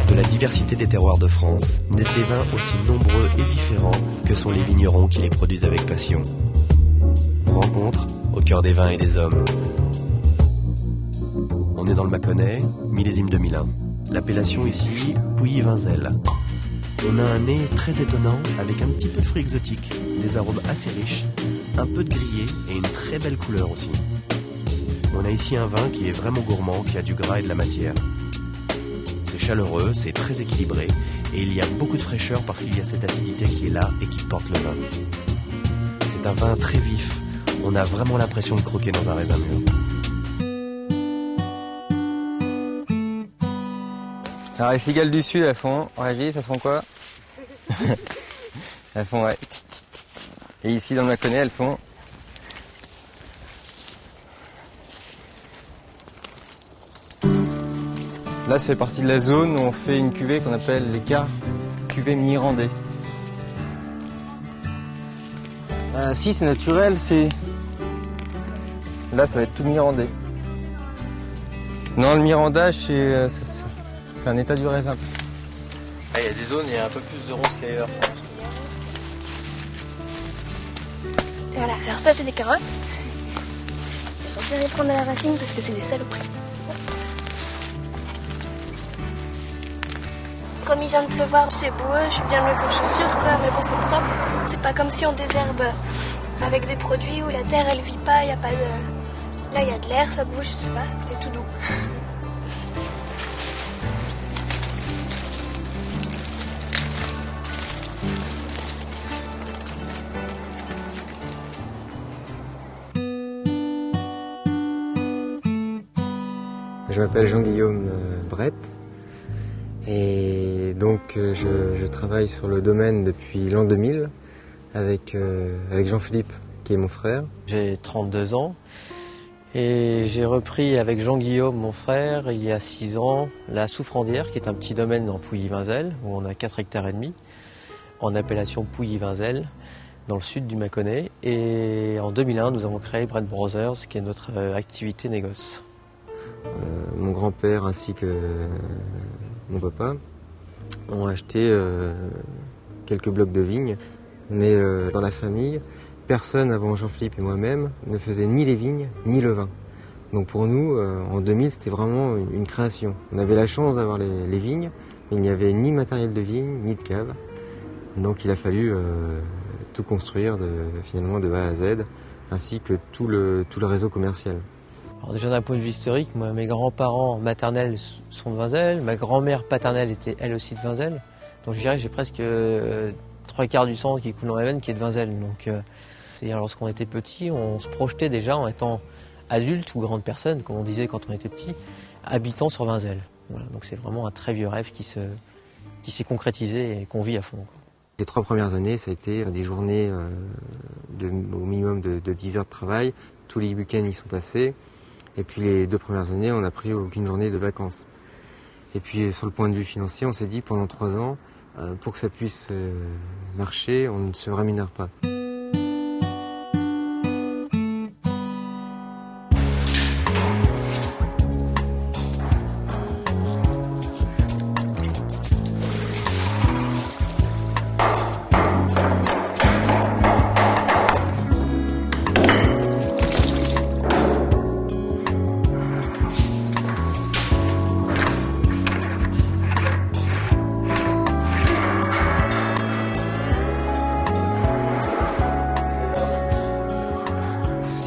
De la diversité des terroirs de France naissent des vins aussi nombreux et différents que sont les vignerons qui les produisent avec passion. Rencontre au cœur des vins et des hommes. On est dans le Mâconnais, millésime 2001. L'appellation ici, Pouilly-Vinzel. On a un nez très étonnant avec un petit peu de fruits exotiques, des arômes assez riches, un peu de grillé et une très belle couleur aussi. On a ici un vin qui est vraiment gourmand, qui a du gras et de la matière. C'est chaleureux, c'est très équilibré et il y a beaucoup de fraîcheur parce qu'il y a cette acidité qui est là et qui porte le vin. C'est un vin très vif, on a vraiment l'impression de croquer dans un raisin mûr. Alors les cigales du sud, elles font, Régis, elles font quoi? Elles font, ouais. Et ici dans le Mâconnais, elles font... Là, ça fait partie de la zone où on fait une cuvée qu'on appelle les cuvées mirandais. Si, c'est naturel, c'est... Là, ça va être tout mirandais. Non, le mirandage, c'est un état du raisin. Ah, il y a des zones, il y a un peu plus de rose qu'ailleurs. Voilà, alors ça, c'est des carottes. On va les prendre à la racine parce que c'est des saloperies. Comme il vient de pleuvoir, c'est boueux, je suis bien mieux quand je suis sûre, quoi, mais bon, c'est propre. C'est pas comme si on désherbe avec des produits où la terre, elle vit pas, il y a pas de... Là, il y a de l'air, ça bouge, je sais pas, c'est tout doux. Je m'appelle Jean-Guillaume Brett. Et donc je travaille sur le domaine depuis l'an 2000 avec Jean-Philippe qui est mon frère. J'ai 32 ans et j'ai repris avec Jean-Guillaume, mon frère, il y a 6 ans, la Souffrandière qui est un petit domaine dans Pouilly-Vinzel où on a 4 hectares et demi en appellation Pouilly-Vinzel dans le sud du Mâconnais. Et en 2001, nous avons créé Brett Brothers qui est notre activité négoce. Mon grand-père ainsi que mon papa ont acheté quelques blocs de vignes, mais dans la famille, personne avant Jean-Philippe et moi-même ne faisait ni les vignes ni le vin. Donc pour nous, en 2000, c'était vraiment une création. On avait la chance d'avoir les vignes, mais il n'y avait ni matériel de vigne, ni de cave. Donc il a fallu tout construire finalement de A à Z, ainsi que tout le réseau commercial. Alors déjà d'un point de vue historique, moi, mes grands-parents maternels sont de Vinzel, ma grand-mère paternelle était elle aussi de Vinzel. Donc je dirais que j'ai presque 3/4 du sang qui coule dans les veines qui est de Vinzel. Donc c'est-à-dire lorsqu'on était petit, on se projetait déjà en étant adulte ou grande personne, comme on disait quand on était petit, habitant sur Vinzel. Voilà, donc c'est vraiment un très vieux rêve qui s'est concrétisé et qu'on vit à fond, quoi. Les 3 premières années, ça a été des journées au minimum de 10 heures de travail. Tous les week-ends y sont passés. Et puis les 2 premières années, on n'a pris aucune journée de vacances. Et puis sur le point de vue financier, on s'est dit pendant 3 ans, pour que ça puisse marcher, on ne se rémunère pas.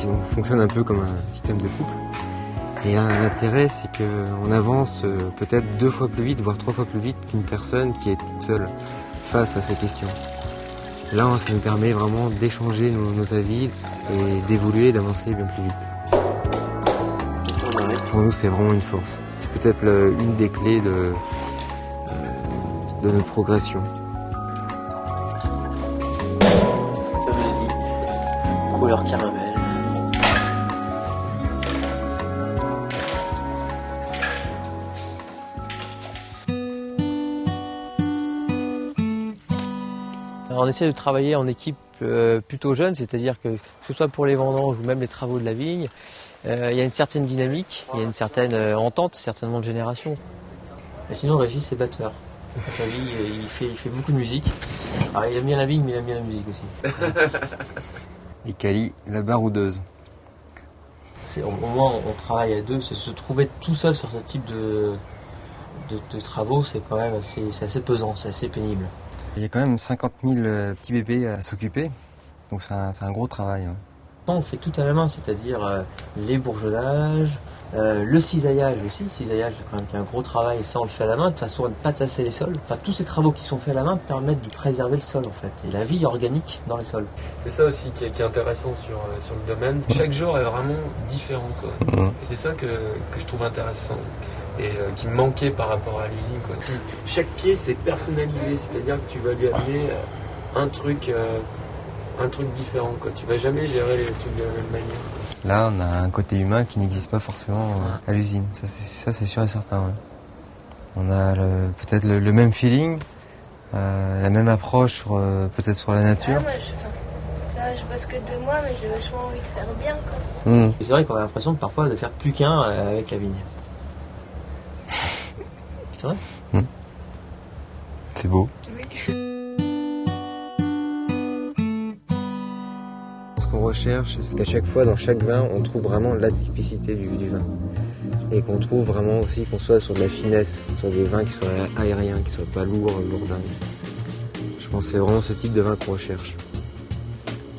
On fonctionne un peu comme un système de couple. Et l'intérêt, c'est qu'on avance peut-être 2 fois plus vite, voire 3 fois plus vite qu'une personne qui est toute seule face à ces questions. Là, ça nous permet vraiment d'échanger nos avis et d'évoluer et d'avancer bien plus vite. Pour nous, c'est vraiment une force. C'est peut-être une des clés de notre progression. Couleur caramel. On essaie de travailler en équipe plutôt jeune, c'est-à-dire que ce soit pour les vendanges ou même les travaux de la vigne, il y a une certaine dynamique, il y a une certaine entente, certainement de génération. Et sinon, Régis est batteur. Sa vie, il fait beaucoup de musique. Alors, il aime bien la vigne, mais il aime bien la musique aussi. Et Cali, la baroudeuse. Au moment où on travaille à deux, se trouver tout seul sur ce type de travaux, c'est quand même assez pesant, c'est assez pénible. Il y a quand même 50 000 petits bébés à s'occuper, donc c'est un gros travail. Ouais. On fait tout à la main, c'est-à-dire les bourgeonnages, le cisaillage aussi. Le cisaillage, c'est quand même un gros travail, et ça on le fait à la main, de façon à ne pas tasser les sols. Enfin, tous ces travaux qui sont faits à la main permettent de préserver le sol en fait, et la vie organique dans les sols. C'est ça aussi qui est intéressant sur le domaine. Chaque jour est vraiment différent, quoi. Et c'est ça que je trouve intéressant et qui me manquait par rapport à l'usine, quoi. Puis, chaque pied c'est personnalisé, c'est-à-dire que tu vas lui amener un truc différent, quoi. Tu vas jamais gérer les trucs de la même manière. Là, on a un côté humain qui n'existe pas forcément à l'usine. Ça, c'est sûr et certain. Ouais. On a peut-être le même feeling, la même approche peut-être sur la nature. Ah, moi, je bosse que 2 mois, mais j'ai vachement envie de faire bien, quoi. Et c'est vrai qu'on a l'impression parfois de faire plus qu'un avec la vigne. C'est vrai ? C'est beau. Oui. Ce qu'on recherche, c'est qu'à chaque fois, dans chaque vin, on trouve vraiment l'atypicité du vin. Et qu'on trouve vraiment aussi qu'on soit sur de la finesse, sur des vins qui soient aériens, qui soient pas lourds, lourdins. Je pense que c'est vraiment ce type de vin qu'on recherche.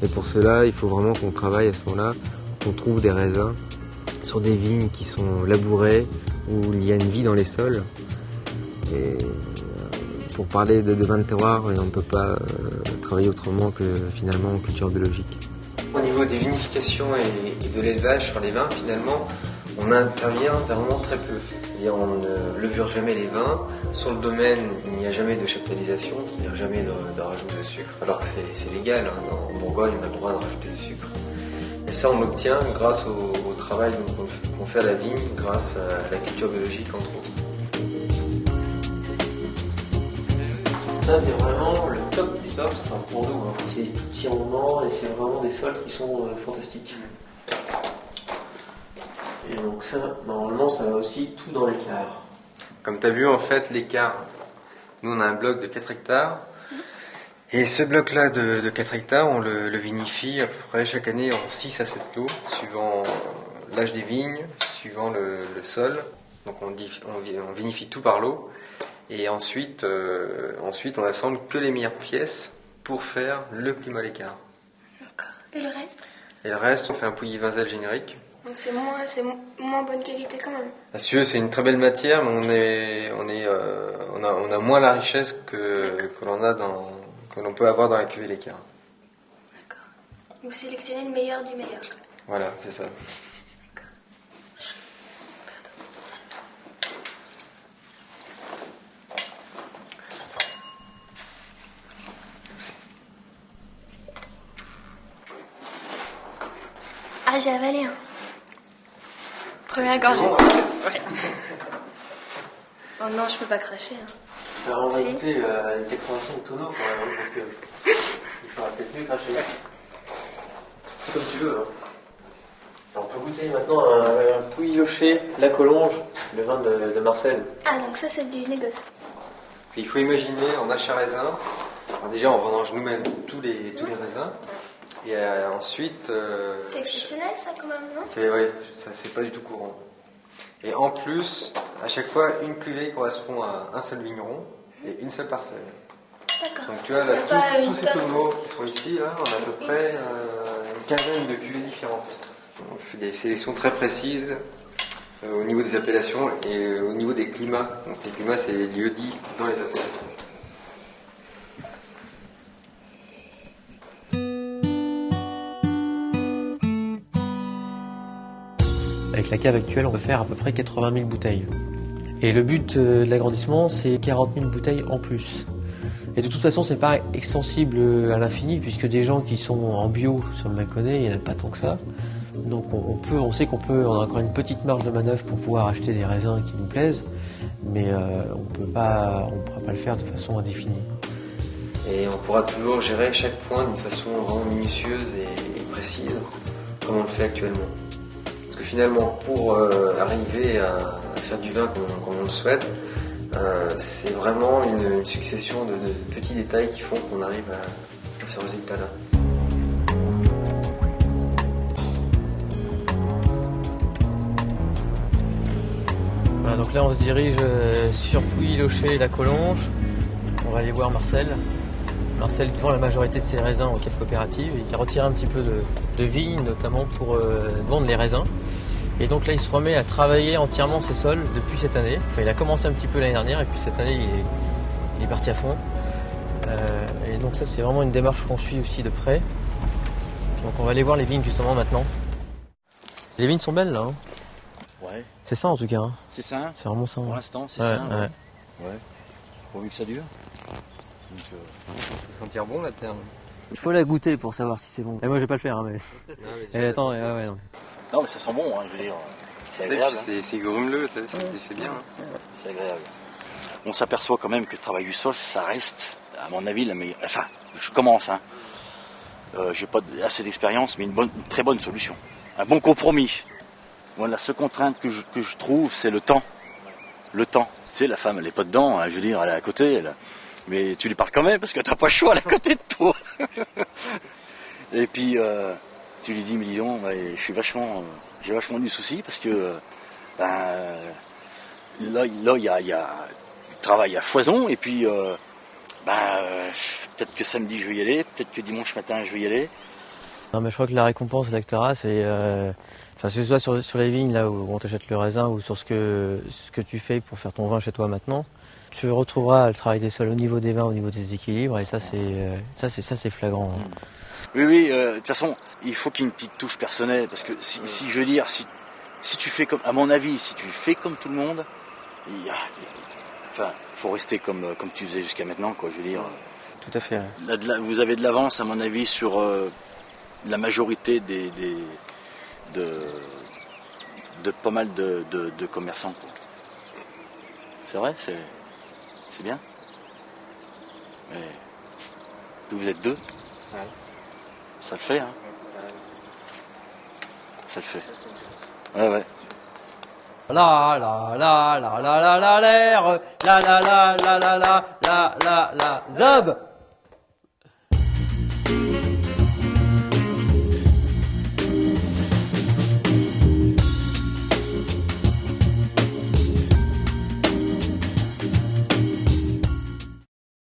Et pour cela, il faut vraiment qu'on travaille à ce moment-là, qu'on trouve des raisins sur des vignes qui sont labourées, où il y a une vie dans les sols. Et pour parler de vin de terroir, on ne peut pas travailler autrement que finalement en culture biologique. Au niveau des vinifications et de l'élevage sur les vins, finalement, on intervient vraiment très peu. C'est-à-dire, on ne levure jamais les vins. Sur le domaine, il n'y a jamais de chaptalisation, c'est-à-dire jamais de rajout de sucre, alors que c'est légal. Hein. En Bourgogne, on a le droit de rajouter du sucre. Et ça, on l'obtient grâce au travail qu'on fait à la vigne, grâce à la culture biologique, entre autres. Ça, c'est vraiment le top du top, enfin, pour nous. Hein. C'est des tout petits rendements et c'est vraiment des sols qui sont fantastiques. Et donc ça, normalement, ça va aussi tout dans l'écart. Comme tu as vu, en fait, l'écart, nous, on a un bloc de 4 hectares. Et ce bloc-là de 4 hectares, on le vinifie à peu près chaque année en 6 à 7 lots, suivant l'âge des vignes, suivant le sol. Donc on vinifie tout par lot. Et ensuite, on assemble que les meilleures pièces pour faire le climat à l'écart. D'accord. Et le reste ? Et le reste, on fait un Pouilly-Vinzel générique. Donc c'est moins bonne qualité quand même. C'est une très belle matière, mais on a moins la richesse que l'on peut avoir dans la cuvée l'écart. D'accord. Vous sélectionnez le meilleur du meilleur. Voilà, c'est ça. Ah, j'ai avalé un. Première gorgée. Ouais. Oh non, je peux pas cracher. Hein. Alors on va Si. goûter les 85 tonneaux quand même, donc il faudra peut-être mieux cracher. Comme tu veux. Hein. Alors, on peut goûter maintenant un Pouilly-Locher, la Collonge, le vin de Marcel. Ah, donc ça, c'est du négoce. Parce qu'il faut imaginer, en achat raisin, alors déjà on vendange nous-mêmes tous les raisins, et ensuite... C'est exceptionnel ça quand même, non ? C'est pas du tout courant. Et en plus, à chaque fois, une cuvée correspond à un seul vigneron et une seule parcelle. D'accord. Donc tu vois, là, Pas tous ces tonne. tonneaux qui sont ici, là, on a à peu près une quinzaine de cuvées différentes. On fait des sélections très précises au niveau des appellations et au niveau des climats. Donc les climats, c'est les lieux dits dans les appellations. Avec la cave actuelle, on peut faire à peu près 80 000 bouteilles. Et le but de l'agrandissement, c'est 40 000 bouteilles en plus. Et de toute façon, c'est pas extensible à l'infini, puisque des gens qui sont en bio sur le Mâconnais, il n'y en a pas tant que ça. Donc on sait on a encore une petite marge de manœuvre pour pouvoir acheter des raisins qui nous plaisent, mais on ne pourra pas le faire de façon indéfinie. Et on pourra toujours gérer chaque point d'une façon vraiment minutieuse et précise, comme on le fait actuellement. Parce que finalement, pour arriver à faire du vin comme on le souhaite, c'est vraiment une succession de petits détails qui font qu'on arrive à ce résultat-là. Voilà, donc là on se dirige sur Pouilly, Locher et la Collonges. On va aller voir Marcel. Marcel qui vend la majorité de ses raisins aux caves coopératives et qui retire un petit peu de vignes, notamment pour vendre les raisins. Et donc là il se remet à travailler entièrement ses sols depuis cette année. Enfin, il a commencé un petit peu l'année dernière et puis cette année il est parti à fond. Et donc ça c'est vraiment une démarche qu'on suit aussi de près. Donc on va aller voir les vignes justement maintenant. Les vignes sont belles là. Hein. Ouais. C'est ça en tout cas. Hein. C'est ça. C'est vraiment ça. Pour hein. l'instant, c'est Ouais, ça. ouais. Ouais. Pourvu que ça dure. Donc, Ça sentir bon la terre. Il faut la goûter pour savoir si c'est bon. Et moi je vais pas le faire. Hein, mais... attends, ouais, non. non, mais ça sent bon, hein, je veux dire. C'est agréable. C'est grumeleux, ça se fait bien. Hein. C'est agréable. On s'aperçoit quand même que le travail du sol, ça reste, à mon avis, la meilleure. Enfin, je commence. Hein. J'ai pas assez d'expérience, mais une très bonne solution. Un bon compromis. Moi, la seule contrainte que je trouve, c'est le temps. Le temps. Tu sais, la femme, elle est pas dedans, hein, je veux dire, elle est à côté. Mais tu lui parles quand même parce que t'as pas le choix, elle est à côté de toi. Et puis, tu lui dis, mais dis donc, j'ai vachement du souci parce que là, il y a du travail à foison. Et puis, peut-être que samedi, je vais y aller. Peut-être que dimanche matin, je vais y aller. Non, mais je crois que la récompense d'Actara, c'est... que ce soit sur les vignes, là où on t'achète le raisin, ou sur ce que tu fais pour faire ton vin chez toi maintenant, tu retrouveras le travail des sols au niveau des vins, au niveau des équilibres, et ça c'est flagrant. Hein. Oui, de toute façon, il faut qu'il y ait une petite touche personnelle, parce que si je veux dire, si tu fais comme, à mon avis, si tu fais comme tout le monde, faut rester comme tu faisais jusqu'à maintenant, quoi, je veux dire. Tout à fait. Ouais. Vous avez de l'avance, à mon avis, sur la majorité de pas mal de commerçants, quoi. C'est vrai, c'est bien. Mais vous êtes deux. Ouais. Ça le fait, hein. Ça le fait. Ouais. La la la la la la la l'air, la la la la la la la la la Zob.